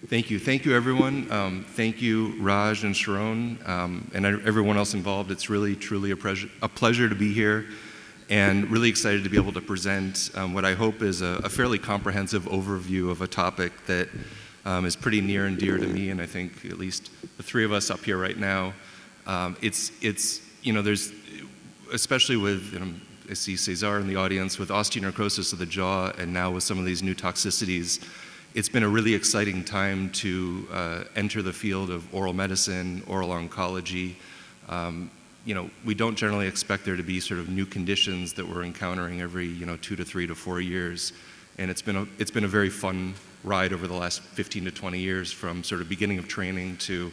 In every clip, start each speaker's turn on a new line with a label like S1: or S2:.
S1: Thank you. Thank you, everyone. Thank you, Raj and Sharon, and everyone else involved. It's really, truly a pleasure to be here, and really excited to be able to present what I hope is a fairly comprehensive overview of a topic that is pretty near and dear to me, and I think at least the three of us up here right now. It's there's, especially with, I see Cesar in the audience, with osteonecrosis of the jaw, and now with some of these new toxicities, it's been a really exciting time to enter the field of oral medicine, oral oncology. We don't generally expect there to be sort of new conditions that we're encountering every 2 to 3 to 4 years, and it's been a very fun ride over the last 15 to 20 years, from sort of beginning of training to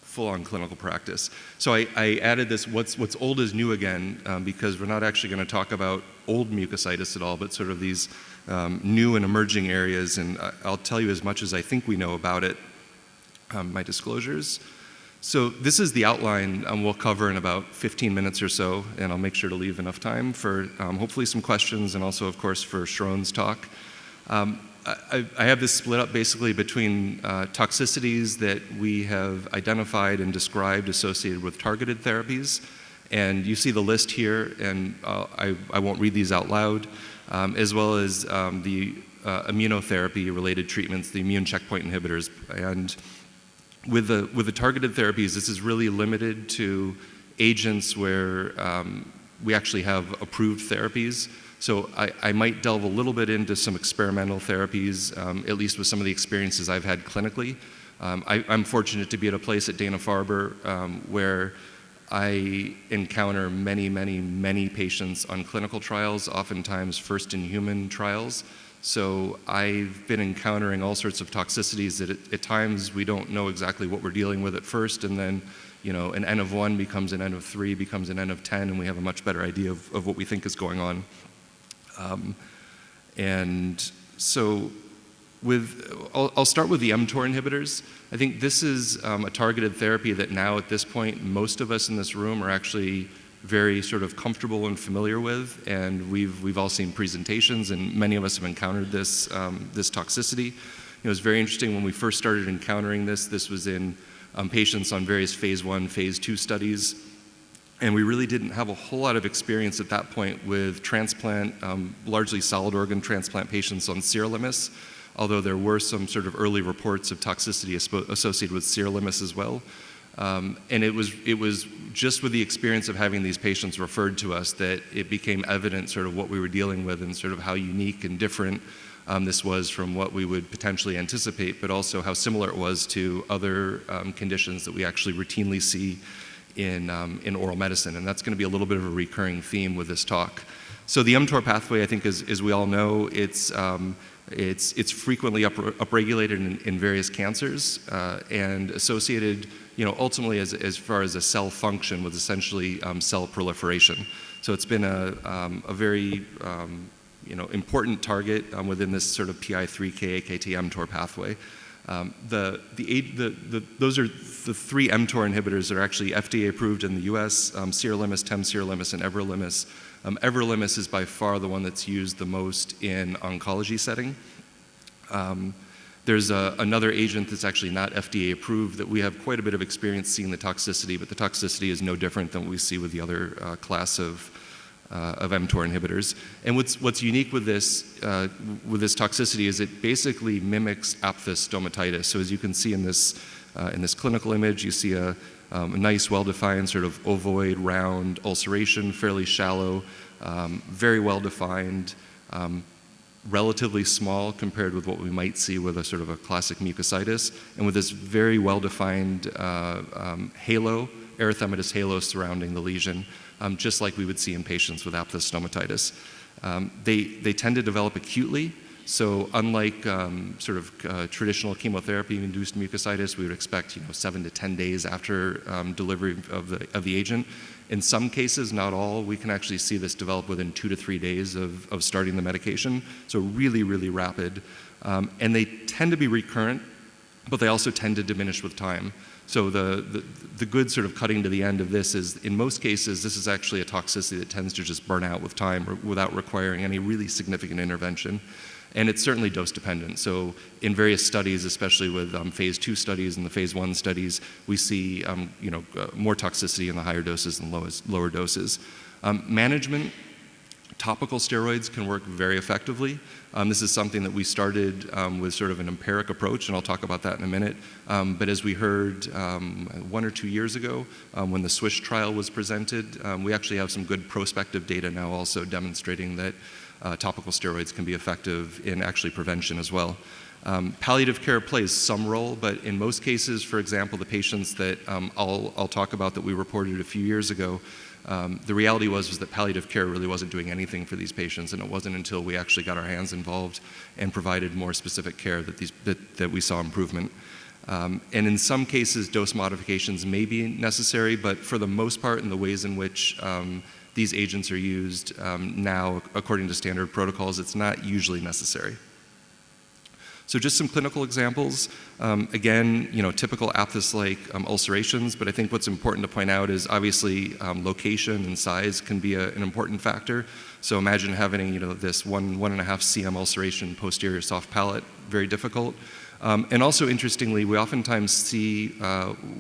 S1: full-on clinical practice. So I added this, what's old is new again, because we're not actually going to talk about old mucositis at all, but sort of these new and emerging areas, and I'll tell you as much as I think we know about it. My disclosures. So this is the outline we'll cover in about 15 minutes or so, and I'll make sure to leave enough time for hopefully some questions, and also, of course, for Sharon's talk. I have this split up basically between toxicities that we have identified and described associated with targeted therapies, and you see the list here, and I won't read these out loud, as well as the immunotherapy-related treatments, the immune checkpoint inhibitors. And with the targeted therapies, this is really limited to agents where we actually have approved therapies. So I might delve a little bit into some experimental therapies, at least with some of the experiences I've had clinically. I'm fortunate to be at a place at Dana-Farber where I encounter many patients on clinical trials, oftentimes first-in-human trials. So I've been encountering all sorts of toxicities that at times we don't know exactly what we're dealing with at first, and then an N of 1 becomes an N of 3, becomes an N of 10, and we have a much better idea of what we think is going on. And so I'll start with the mTOR inhibitors. I think this is a targeted therapy that now at this point most of us in this room are actually very sort of comfortable and familiar with, and we've all seen presentations, and many of us have encountered this toxicity. It was very interesting when we first started encountering this. This was in patients on various phase 1, phase 2 studies, and we really didn't have a whole lot of experience at that point with transplant, largely solid organ transplant patients on sirolimus, although there were some sort of early reports of toxicity associated with sirolimus as well. And it was just with the experience of having these patients referred to us that it became evident sort of what we were dealing with, and sort of how unique and different this was from what we would potentially anticipate, but also how similar it was to other conditions that we actually routinely see in oral medicine. And that's going to be a little bit of a recurring theme with this talk. So the mTOR pathway, I think, as we all know, it's frequently upregulated in various cancers and associated, ultimately as far as a cell function with essentially cell proliferation. So it's been a very important target within this sort of PI3K/AKT mTOR pathway. Those are the 3 mTOR inhibitors that are actually FDA approved in the US, sirolimus, temsirolimus, and everolimus. Everolimus is by far the one that's used the most in oncology setting. There's another agent that's actually not FDA approved that we have quite a bit of experience seeing the toxicity, but the toxicity is no different than what we see with the other class of mTOR inhibitors. And what's unique with this toxicity is it basically mimics Aphthous stomatitis. So as you can see in this clinical image, you see a nice, well-defined sort of ovoid, round ulceration, fairly shallow, very well-defined, relatively small compared with what we might see with a sort of a classic mucositis, and with this very well-defined halo, erythematous halo surrounding the lesion, just like we would see in patients with Aphthous stomatitis. They tend to develop acutely. So unlike traditional chemotherapy-induced mucositis, we would expect 7 to 10 days after delivery of the agent. In some cases, not all, we can actually see this develop within 2 to 3 days of starting the medication. So really, really rapid. And they tend to be recurrent, but they also tend to diminish with time. So the good sort of cutting to the end of this is, in most cases, this is actually a toxicity that tends to just burn out with time or without requiring any really significant intervention. And it's certainly dose dependent. So in various studies, especially with phase 2 studies and the phase 1 studies, we see more toxicity in the higher doses than lower doses. Management, topical steroids can work very effectively. This is something that we started with sort of an empiric approach, and I'll talk about that in a minute. But as we heard 1 or 2 years ago, when the SWISH trial was presented, we actually have some good prospective data now also demonstrating that topical steroids can be effective in actually prevention as well. Palliative care plays some role, but in most cases, for example, the patients that I'll talk about that we reported a few years ago, the reality was that palliative care really wasn't doing anything for these patients, and it wasn't until we actually got our hands involved and provided more specific care that we saw improvement. And in some cases, dose modifications may be necessary, but for the most part, in the ways in which these agents are used now, according to standard protocols, it's not usually necessary. So just some clinical examples. Again, typical Aphthous-like ulcerations, but I think what's important to point out is obviously location and size can be an important factor. So imagine having this 1.5 cm ulceration posterior soft palate, very difficult. And also interestingly, we oftentimes see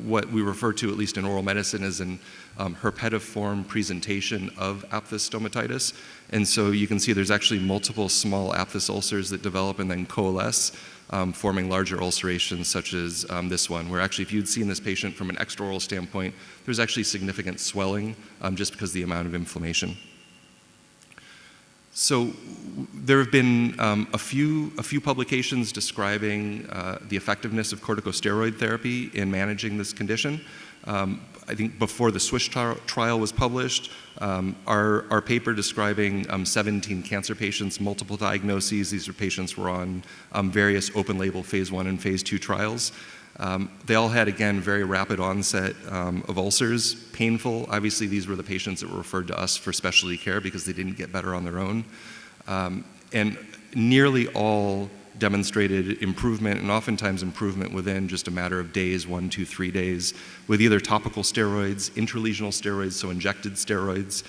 S1: what we refer to, at least in oral medicine, as an herpetiform presentation of Aphthous stomatitis. And so you can see there's actually multiple small Aphthous ulcers that develop and then coalesce, forming larger ulcerations such as this one, where actually if you'd seen this patient from an extraoral standpoint, there's actually significant swelling just because of the amount of inflammation. So there have been a few publications describing the effectiveness of corticosteroid therapy in managing this condition. I think before the SWISH trial was published, our paper describing 17 cancer patients, multiple diagnoses. These are patients who were on various open-label phase 1 and phase 2 trials. They all had, again, very rapid onset of ulcers, painful. Obviously, these were the patients that were referred to us for specialty care because they didn't get better on their own. And nearly all demonstrated improvement, and oftentimes improvement within just a matter of days, 1, 2, 3 days, with either topical steroids, intralesional steroids, so injected steroids,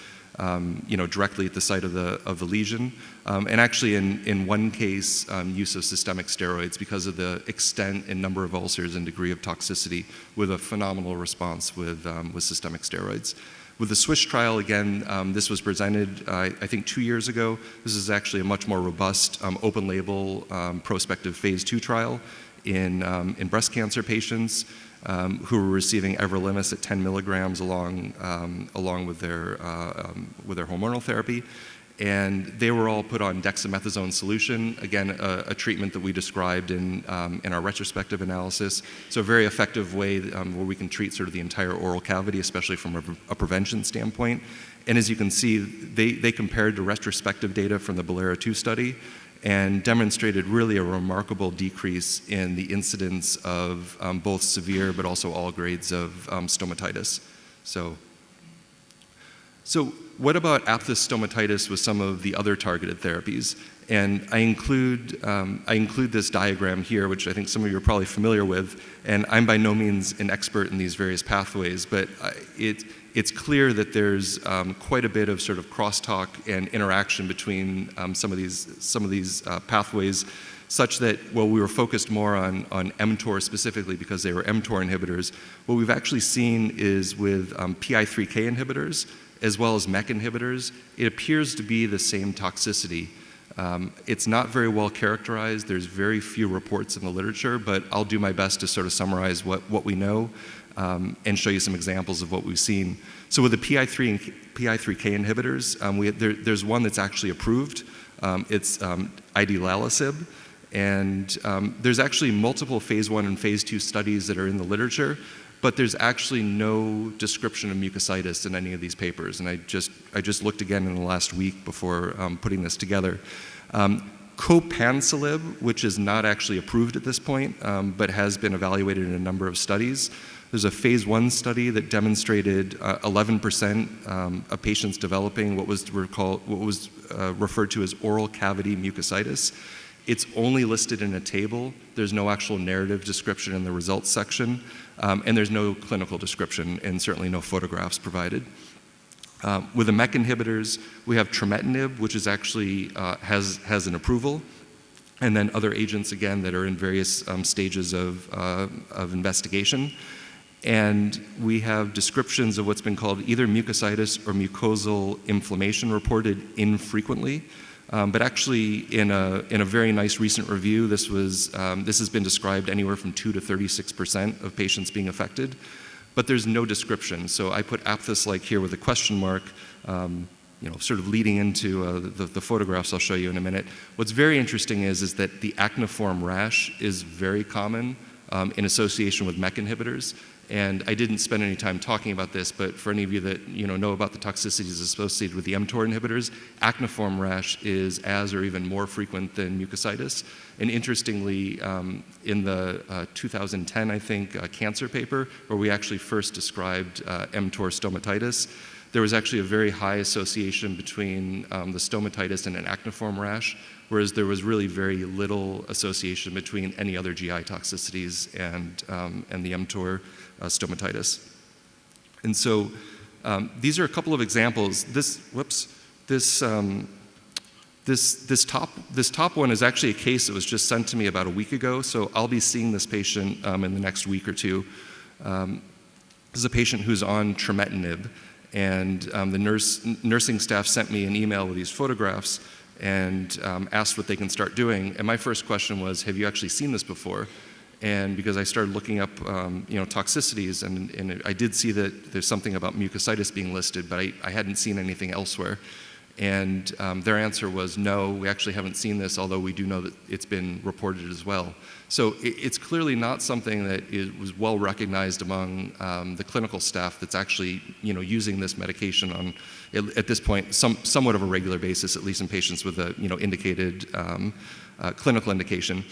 S1: directly at the site of the lesion, and actually in one case, use of systemic steroids because of the extent and number of ulcers and degree of toxicity, with a phenomenal response with systemic steroids. With the SWISH trial, again, this was presented, I think 2 years ago. This is actually a much more robust, open-label, prospective phase 2 trial in breast cancer patients who were receiving everolimus at 10 milligrams along with their hormonal therapy. And they were all put on dexamethasone solution, again, a treatment that we described in our retrospective analysis. So a very effective way where we can treat sort of the entire oral cavity, especially from a prevention standpoint. And as you can see, they compared to retrospective data from the Bolero-2 study and demonstrated really a remarkable decrease in the incidence of both severe but also all grades of stomatitis. So what about Aphthous stomatitis with some of the other targeted therapies? And I include this diagram here, which I think some of you are probably familiar with, and I'm by no means an expert in these various pathways, but it's clear that there's quite a bit of sort of crosstalk and interaction between some of these pathways, such that, well, we were focused more on mTOR specifically because they were mTOR inhibitors. What we've actually seen is with PI3K inhibitors, as well as MEK inhibitors, it appears to be the same toxicity. It's not very well characterized. There's very few reports in the literature, but I'll do my best to sort of summarize what we know and show you some examples of what we've seen. So with the PI3K inhibitors, there's one that's actually approved. It's idelalisib, and there's actually multiple phase 1 and phase 2 studies that are in the literature, but there's actually no description of mucositis in any of these papers. And I just looked again in the last week before putting this together. Copansilib, which is not actually approved at this point, but has been evaluated in a number of studies. There's a phase 1 study that demonstrated 11% of patients developing what was referred to as oral cavity mucositis. It's only listed in a table. There's no actual narrative description in the results section, and there's no clinical description, and certainly no photographs provided. With the MEK inhibitors, we have trametinib, which is actually has an approval. and then other agents, again, that are in various stages of investigation. And we have descriptions of what's been called either mucositis or mucosal inflammation reported infrequently. But actually, in a very nice recent review, this has been described anywhere from 2 to 36% of patients being affected. But there's no description. So I put Aphthous-like here with a question mark, sort of leading into the photographs I'll show you in a minute. What's very interesting is that the acneiform rash is very common in association with MEK inhibitors. And I didn't spend any time talking about this, but for any of you that know about the toxicities associated with the mTOR inhibitors, acneiform rash is as or even more frequent than mucositis. And interestingly, in the 2010, I think, cancer paper, where we actually first described mTOR stomatitis, there was actually a very high association between the stomatitis and an acneiform rash, whereas there was really very little association between any other GI toxicities and the mTOR stomatitis. And so these are a couple of examples. This top one is actually a case that was just sent to me about a week ago, so I'll be seeing this patient in the next week or two. This is a patient who's on Trametinib, and the nursing staff sent me an email with these photographs and asked what they can start doing. And my first question was, have you actually seen this before? And because I started looking up toxicities, and I did see that there's something about mucositis being listed, but I hadn't seen anything elsewhere. And their answer was, no, we actually haven't seen this, although we do know that it's been reported as well. So it's clearly not something that was well recognized among the clinical staff that's actually using this medication on, at this point, somewhat of a regular basis, at least in patients with a indicated clinical indication.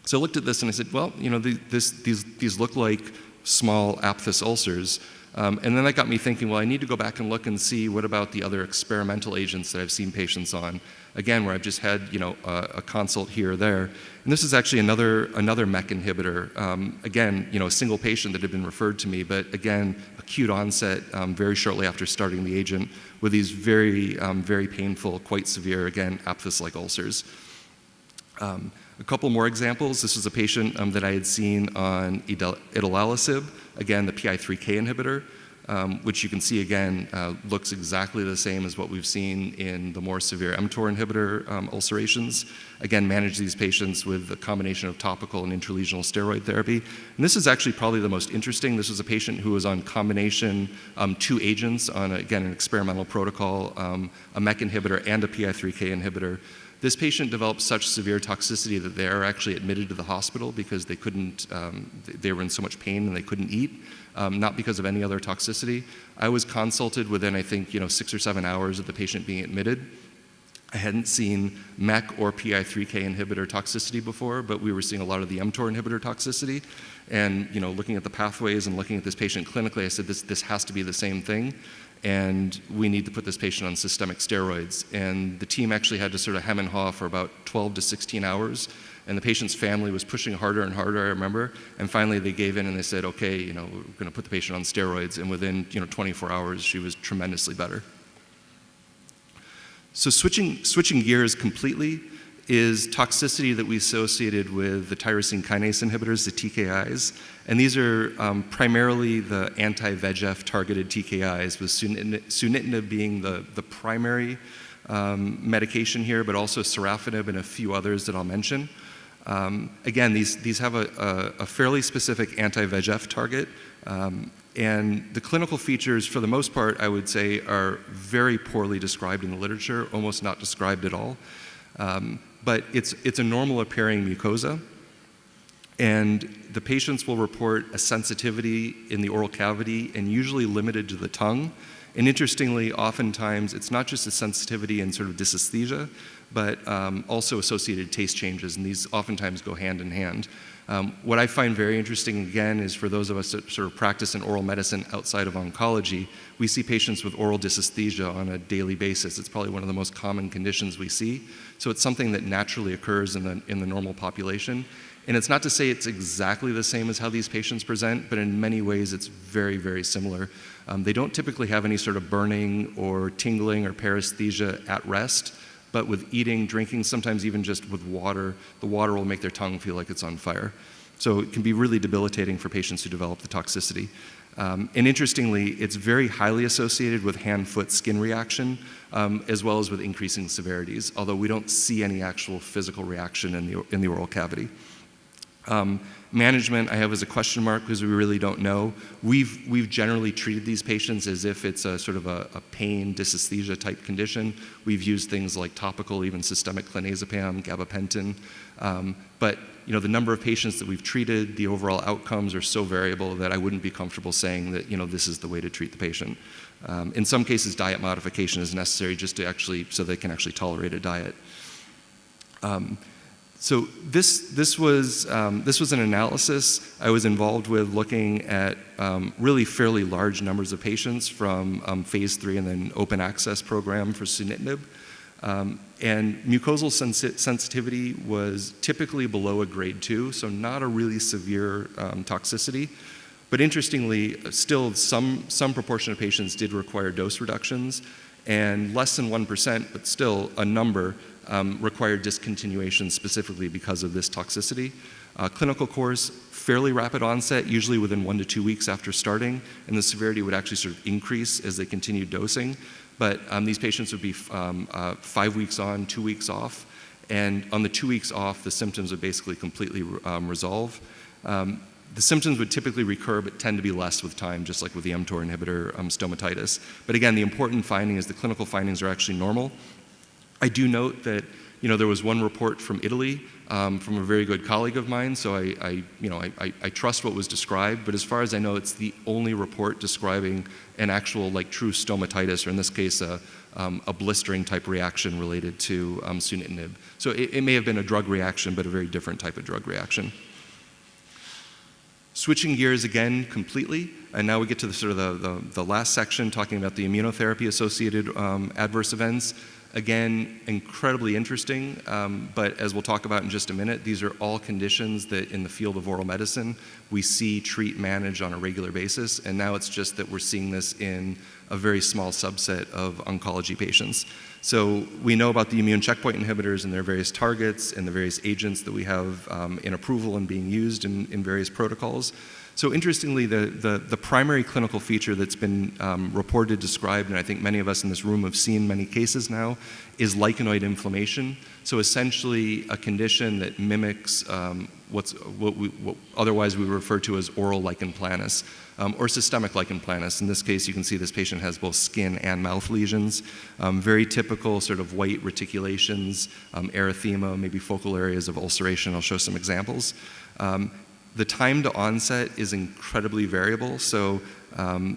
S1: So I looked at this and I said, well, these look like small aphthous ulcers. And then that got me thinking, well, I need to go back and look and see what about the other experimental agents that I've seen patients on. Again, where I've just had a consult here or there. And this is actually another MEK inhibitor. Again, a single patient that had been referred to me, but again, acute onset very shortly after starting the agent with these very painful, quite severe, again, aphthous-like ulcers. A couple more examples. This was a patient that I had seen on idelalisib, again, the PI3K inhibitor, which you can see again looks exactly the same as what we've seen in the more severe mTOR inhibitor ulcerations. Again, manage these patients with a combination of topical and intralesional steroid therapy. And this is actually probably the most interesting. This was a patient who was on combination 2 agents on, again, an experimental protocol, a MEK inhibitor and a PI3K inhibitor. This patient developed such severe toxicity that they are actually admitted to the hospital because they couldn't, they were in so much pain and they couldn't eat, not because of any other toxicity. I was consulted within, I think, 6 or 7 hours of the patient being admitted. I hadn't seen MEK or PI3K inhibitor toxicity before, but we were seeing a lot of the mTOR inhibitor toxicity. And looking at the pathways and looking at this patient clinically, I said, this has to be the same thing. And we need to put this patient on systemic steroids. And the team actually had to sort of hem and haw for about 12 to 16 hours. And the patient's family was pushing harder and harder, I remember. And finally they gave in and they said, okay, we're going to put the patient on steroids. And within 24 hours, she was tremendously better. So switching gears completely is toxicity that we associated with the tyrosine kinase inhibitors, the TKIs. And these are primarily the anti-VEGF targeted TKIs, with Sunitinib being the primary medication here, but also sorafenib and a few others that I'll mention. Again, these have a fairly specific anti-VEGF target. And the clinical features, for the most part, I would say, are very poorly described in the literature, almost not described at all. But it's a normal appearing mucosa, and the patients will report a sensitivity in the oral cavity and usually limited to the tongue. And interestingly, oftentimes it's not just a sensitivity and sort of dysesthesia, but also associated taste changes, and these oftentimes go hand in hand. What I find very interesting, again, is for those of us that sort of practice in oral medicine outside of oncology, we see patients with oral dysesthesia on a daily basis. It's probably one of the most common conditions we see. So it's something that naturally occurs in the normal population. And it's not to say it's exactly the same as how these patients present, but in many ways it's very, very similar. They don't typically have any sort of burning or tingling or paresthesia at rest. but with eating, drinking, sometimes even just with water, the water will make their tongue feel like it's on fire. So it can be really debilitating for patients who develop the toxicity. And interestingly, it's very highly associated with hand-foot skin reaction, as well as with increasing severities, although we don't see any actual physical reaction in the oral cavity. Management, I have as a question mark because we really don't know. We've generally treated these patients as if it's a sort of a pain, dysesthesia type condition. We've used things like topical, even systemic clonazepam, gabapentin. But the number of patients that we've treated, the overall outcomes are so variable that I wouldn't be comfortable saying that this is the way to treat the patient. In some cases, diet modification is necessary just to so they can actually tolerate a diet. So this was an analysis I was involved with looking at really fairly large numbers of patients from phase 3 and then open access program for Sunitinib. And mucosal sensitivity was typically below a grade 2, so not a really severe toxicity. But interestingly, still some proportion of patients did require dose reductions, and less than 1%, but still a number, required discontinuation specifically because of this toxicity. Clinical course, fairly rapid onset, usually within 1 to 2 weeks after starting, and the severity would actually sort of increase as they continued dosing. But these patients would be 5 weeks on, 2 weeks off, and on the 2 weeks off, the symptoms would basically completely resolve. The symptoms would typically recur, but tend to be less with time, just like with the mTOR inhibitor stomatitis. But again, the important finding is the clinical findings are actually normal. I do note that there was one report from Italy from a very good colleague of mine, so I trust what was described, but as far as I know, it's the only report describing an actual true stomatitis, or in this case, a blistering type reaction related to Sunitinib. So it may have been a drug reaction, but a very different type of drug reaction. Switching gears again completely, and now we get to the last section talking about the immunotherapy-associated adverse events. Again, incredibly interesting, but as we'll talk about in just a minute, these are all conditions that in the field of oral medicine we see, treat, manage on a regular basis, and now it's just that we're seeing this in a very small subset of oncology patients. So we know about the immune checkpoint inhibitors and their various targets and the various agents that we have in approval and being used in various protocols. So interestingly, the primary clinical feature that's been reported, described, and I think many of us in this room have seen many cases now, is lichenoid inflammation. So essentially a condition that mimics what otherwise we refer to as oral lichen planus, or systemic lichen planus. In this case, you can see this patient has both skin and mouth lesions, very typical sort of white reticulations, erythema, maybe focal areas of ulceration. I'll show some examples. The time to onset is incredibly variable. So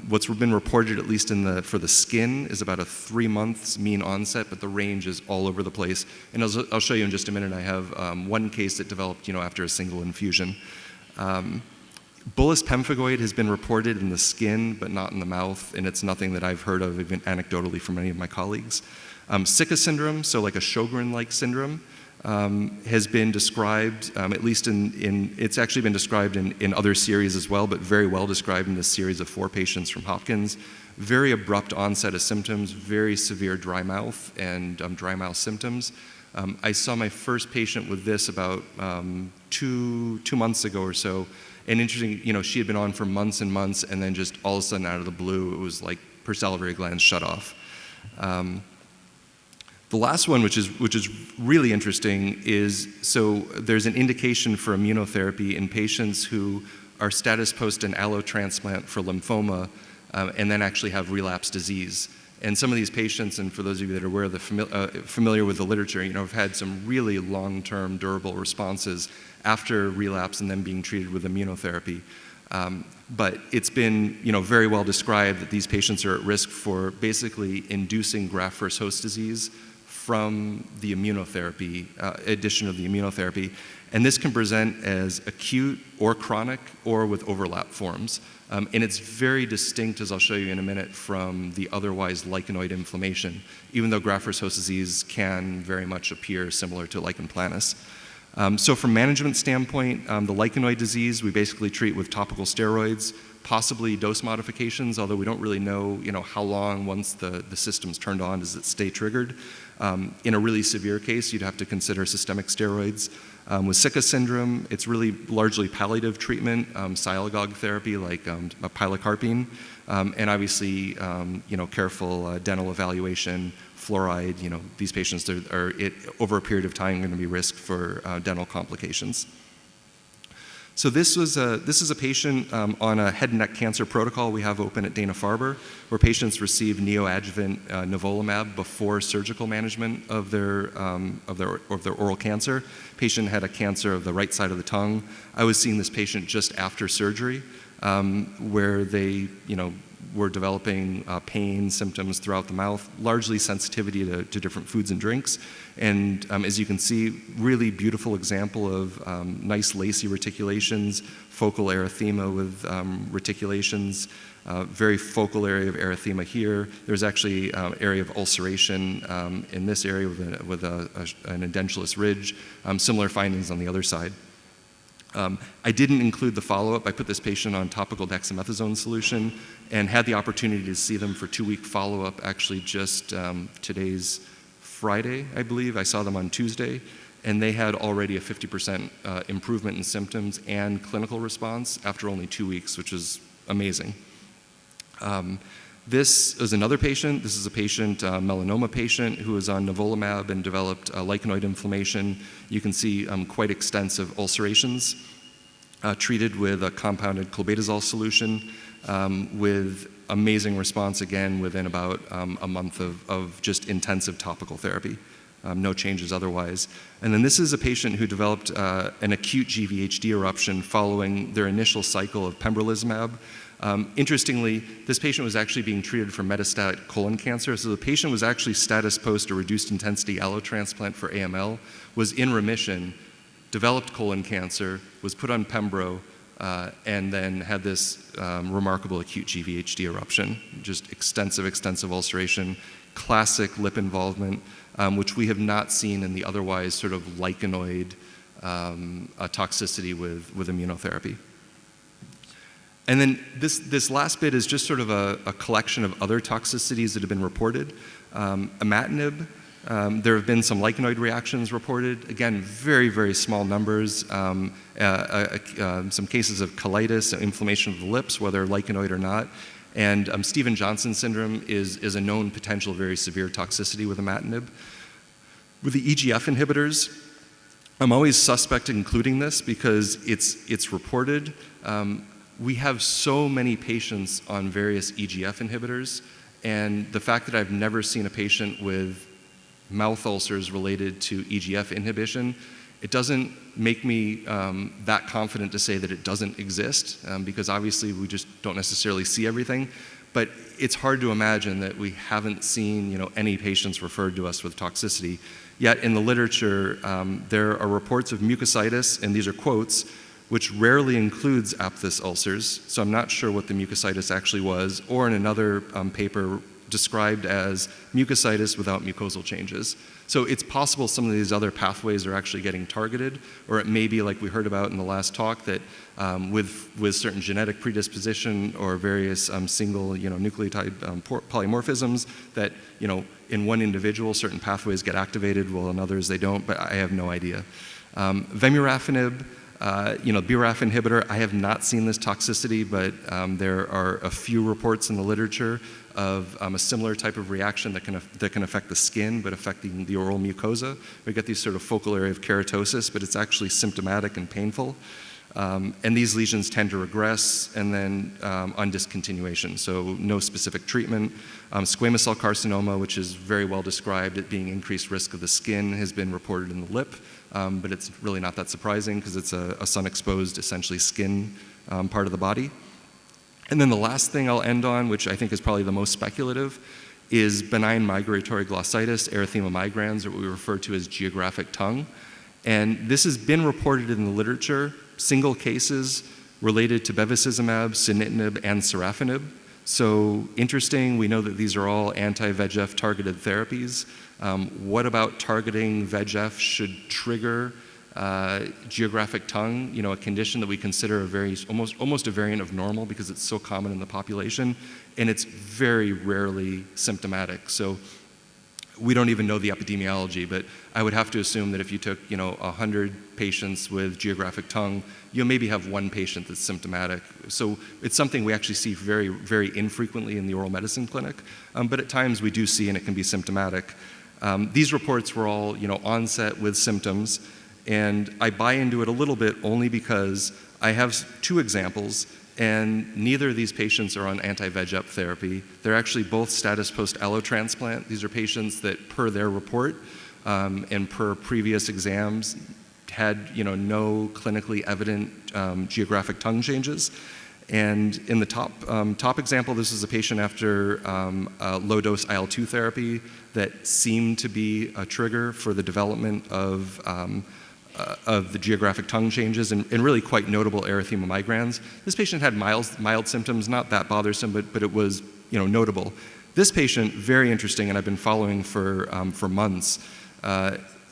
S1: what's been reported, at least for the skin, is about a 3 months mean onset, but the range is all over the place. And I'll show you in just a minute. I have one case that developed after a single infusion. Bullous pemphigoid has been reported in the skin, but not in the mouth, and it's nothing that I've heard of, even anecdotally, from any of my colleagues. Sicca syndrome, so like a Sjogren-like syndrome, has been described, at least it's actually been described in other series as well, but very well described in this series of 4 patients from Hopkins. Very abrupt onset of symptoms, very severe dry mouth and dry mouth symptoms. I saw my first patient with this about 2 months ago or so, and interesting, she had been on for months and months, and then just all of a sudden out of the blue, it was like her salivary glands shut off. The last one, which is really interesting, is so there's an indication for immunotherapy in patients who are status post an allo transplant for lymphoma and then actually have relapse disease. And some of these patients, and for those of you that are aware of familiar with the literature, have had some really long-term durable responses after relapse and then being treated with immunotherapy. But it's been very well described that these patients are at risk for basically inducing graft-versus-host disease from the immunotherapy, addition of the immunotherapy. And this can present as acute or chronic or with overlap forms. And it's very distinct, as I'll show you in a minute, from the otherwise lichenoid inflammation, even though graft-versus-host disease can very much appear similar to lichen planus. So from management standpoint, the lichenoid disease, we basically treat with topical steroids, possibly dose modifications, although we don't really know, how long once the system's turned on does it stay triggered. In a really severe case, you'd have to consider systemic steroids. With Sicca syndrome, it's really largely palliative treatment, sialagogue therapy like pilocarpine, and obviously, careful dental evaluation, fluoride. These patients are over a period of time going to be risk for dental complications. So this is a patient on a head and neck cancer protocol we have open at Dana-Farber, where patients receive neoadjuvant nivolumab before surgical management of their oral cancer. Patient had a cancer of the right side of the tongue. I was seeing this patient just after surgery, where they, were developing pain symptoms throughout the mouth, largely sensitivity to different foods and drinks. And as you can see, really beautiful example of nice lacy reticulations, focal erythema with reticulations, very focal area of erythema here. There's actually an area of ulceration in this area with an edentulous ridge. Similar findings on the other side. I didn't include the follow-up. I put this patient on topical dexamethasone solution and had the opportunity to see them for 2-week follow-up, actually just today's Friday, I believe. I saw them on Tuesday, and they had already a 50% improvement in symptoms and clinical response after only 2 weeks, which is amazing. This is another patient. This is a patient, melanoma patient, who was on nivolumab and developed lichenoid inflammation. You can see quite extensive ulcerations, treated with a compounded clobetasol solution, with amazing response again within about a month of just intensive topical therapy. No changes otherwise. And then this is a patient who developed an acute GVHD eruption following their initial cycle of pembrolizumab. Interestingly, this patient was actually being treated for metastatic colon cancer. So the patient was actually status post a reduced intensity allotransplant for AML, was in remission, developed colon cancer, was put on pembro, and then had this remarkable acute GVHD eruption. Just extensive ulceration, classic lip involvement, which we have not seen in the otherwise sort of lichenoid toxicity with immunotherapy. And then this last bit is just sort of a collection of other toxicities that have been reported. Imatinib, there have been some lichenoid reactions reported. Again, very, very small numbers. Some cases of colitis, inflammation of the lips, whether lichenoid or not. And Stevens-Johnson syndrome is a known potential very severe toxicity with imatinib. With the EGF inhibitors, I'm always suspect including this because it's reported. We have so many patients on various EGF inhibitors, and the fact that I've never seen a patient with mouth ulcers related to EGF inhibition, it doesn't make me that confident to say that it doesn't exist, because obviously we just don't necessarily see everything. But it's hard to imagine that we haven't seen any patients referred to us with toxicity. Yet in the literature, there are reports of mucositis, and these are quotes, which rarely includes Aphthous ulcers, so I'm not sure what the mucositis actually was, or in another paper described as mucositis without mucosal changes. So it's possible some of these other pathways are actually getting targeted, or it may be like we heard about in the last talk that with certain genetic predisposition or various single nucleotide polymorphisms that in one individual certain pathways get activated while in others they don't, but I have no idea. Vemurafenib, BRAF inhibitor, I have not seen this toxicity, but there are a few reports in the literature of a similar type of reaction that can affect the skin, but affecting the oral mucosa. We get these sort of focal area of keratosis, but it's actually symptomatic and painful. And these lesions tend to regress and then on discontinuation, so no specific treatment. Squamous cell carcinoma, which is very well described at being increased risk of the skin, has been reported in the lip, but it's really not that surprising because it's a sun-exposed, essentially skin part of the body. And then the last thing I'll end on, which I think is probably the most speculative, is benign migratory glossitis, erythema migrans, or what we refer to as geographic tongue. And this has been reported in the literature, single cases related to bevacizumab, sunitinib, and sorafenib. So interesting, we know that these are all anti-VEGF targeted therapies. What about targeting VEGF should trigger Geographic tongue, a condition that we consider almost a variant of normal because it's so common in the population, and it's very rarely symptomatic. So we don't even know the epidemiology, but I would have to assume that if you took 100 patients with geographic tongue, you'll maybe have one patient that's symptomatic. So it's something we actually see very, very infrequently in the oral medicine clinic, but at times we do see, and it can be symptomatic. These reports were all onset with symptoms, and I buy into it a little bit only because I have 2 examples, and neither of these patients are on anti-VEGF therapy. They're actually both status post-allotransplant. These are patients that, per their report and per previous exams, had no clinically evident geographic tongue changes. And in the top example, this is a patient after low-dose IL-2 therapy that seemed to be a trigger for the development of the geographic tongue changes and really quite notable erythema migrans. This patient had mild symptoms, not that bothersome, but it was notable. This patient, very interesting, and I've been following for months.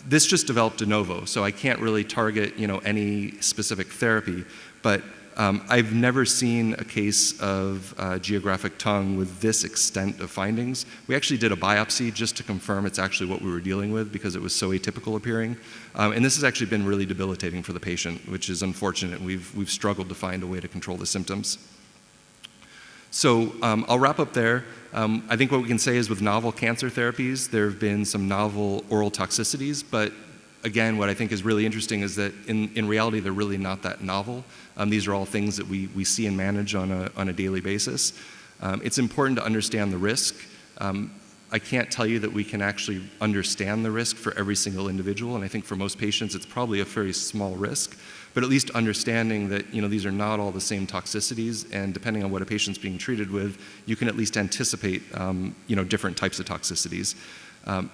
S1: This just developed de novo, so I can't really target any specific therapy, but I've never seen a case of geographic tongue with this extent of findings. We actually did a biopsy just to confirm it's actually what we were dealing with because it was so atypical appearing. And this has actually been really debilitating for the patient, which is unfortunate. We've struggled to find a way to control the symptoms. So I'll wrap up there. I think what we can say is with novel cancer therapies, there have been some novel oral toxicities, but again, what I think is really interesting is that in reality, they're really not that novel. These are all things that we see and manage on a daily basis. It's important to understand the risk. I can't tell you that we can actually understand the risk for every single individual, and I think for most patients it's probably a very small risk, but at least understanding that these are not all the same toxicities, and depending on what a patient's being treated with, you can at least anticipate different types of toxicities.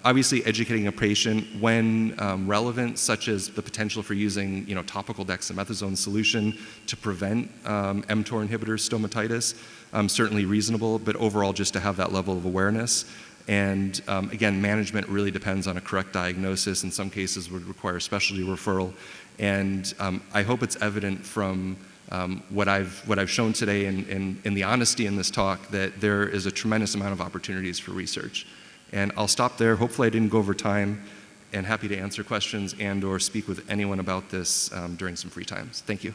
S1: Obviously, educating a patient when relevant, such as the potential for using topical dexamethasone solution to prevent mTOR inhibitor stomatitis, certainly reasonable, but overall just to have that level of awareness. And again, management really depends on a correct diagnosis. In some cases would require specialty referral. And I hope it's evident from what I've shown today and the honesty in this talk that there is a tremendous amount of opportunities for research. And I'll stop there. Hopefully I didn't go over time, and happy to answer questions and or speak with anyone about this during some free times. Thank you.